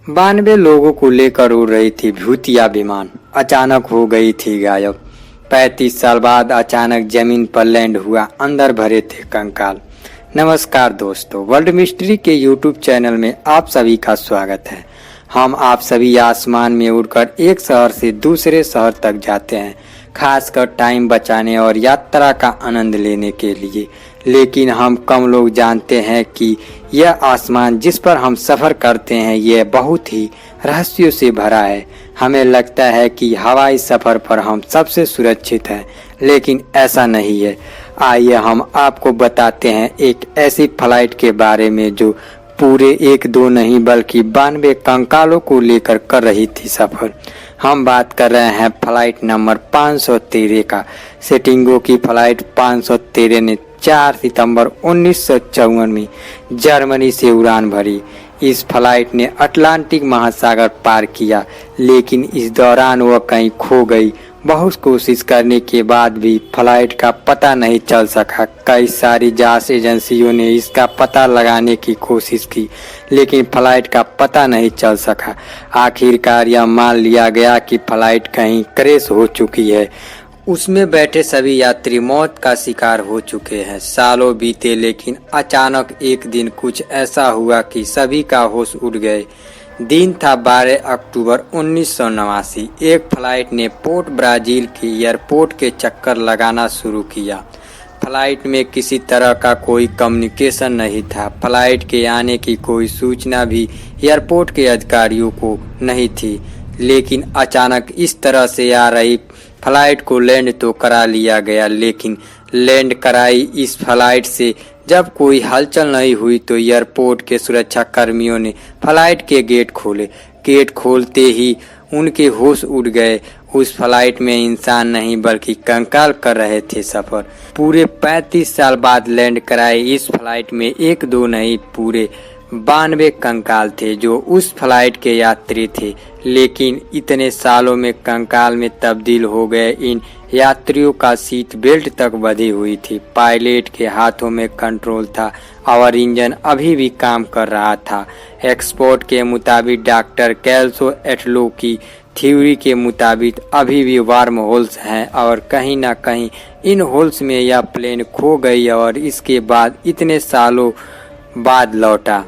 92 लोगों को लेकर उड़ रही थी भूतिया विमान, अचानक हो गई थी गायब। 35 साल बाद अचानक जमीन पर लैंड हुआ, अंदर भरे थे कंकाल। नमस्कार दोस्तों, वर्ल्ड मिस्ट्री के यूट्यूब चैनल में आप सभी का स्वागत है। हम आप सभी आसमान में उड़कर एक शहर से दूसरे शहर तक जाते हैं, खासकर टाइम बचाने और यात्रा का आनंद लेने के लिए। लेकिन हम कम लोग जानते हैं कि यह आसमान जिस पर हम सफ़र करते हैं यह बहुत ही रहस्यों से भरा है। हमें लगता है कि हवाई सफ़र पर हम सबसे सुरक्षित हैं, लेकिन ऐसा नहीं है। आइए हम आपको बताते हैं एक ऐसी फ्लाइट के बारे में जो पूरे 1-2 नहीं बल्कि 92 कंकालों को लेकर कर रही थी सफ़र। हम बात कर रहे हैं फ्लाइट नंबर 513 का। सेटिंगो की फ्लाइट 513 ने 4 सितंबर 1954 में जर्मनी से उड़ान भरी। इस फ्लाइट ने अटलांटिक महासागर पार किया, लेकिन इस दौरान वह कहीं खो गई। बहुत कोशिश करने के बाद भी फ्लाइट का पता नहीं चल सका। कई सारी जांच एजेंसियों ने इसका पता लगाने की कोशिश की, लेकिन फ्लाइट का पता नहीं चल सका। आखिरकार यह मान लिया गया कि फ्लाइट कहीं क्रैश हो चुकी है। उसमें बैठे सभी यात्री मौत का शिकार हो चुके हैं। सालों बीते, लेकिन अचानक एक दिन कुछ ऐसा हुआ कि सभी का होश उड़ गए। दिन था 12 अक्टूबर 1989। एक फ्लाइट ने पोर्ट ब्राजील के एयरपोर्ट के चक्कर लगाना शुरू किया। फ्लाइट में किसी तरह का कोई कम्युनिकेशन नहीं था। फ्लाइट के आने की कोई सूचना भी एयरपोर्ट के अधिकारियों को नहीं थी। लेकिन अचानक इस तरह से आ रही फ्लाइट को लैंड तो करा लिया गया, लेकिन लैंड कराई इस फ्लाइट से जब कोई हलचल नहीं हुई तो एयरपोर्ट के सुरक्षा कर्मियों ने फ्लाइट के गेट खोले। गेट खोलते ही उनके होश उड़ गए। उस फ्लाइट में इंसान नहीं बल्कि कंकाल कर रहे थे सफ़र। पूरे 35 साल बाद लैंड कराए इस फ्लाइट में 1-2 नहीं पूरे 92 कंकाल थे जो उस फ्लाइट के यात्री थे। लेकिन इतने सालों में कंकाल में तब्दील हो गए। इन यात्रियों का सीट बेल्ट तक बंधी हुई थी, पायलट के हाथों में कंट्रोल था और इंजन अभी भी काम कर रहा था। एक्सपर्ट के मुताबिक डॉक्टर कैल्सो एटलो की थ्योरी के मुताबिक अभी भी वार्म होल्स हैं और कहीं ना कहीं इन होल्स में यह प्लेन खो गई और इसके बाद इतने सालों बाद लौटा।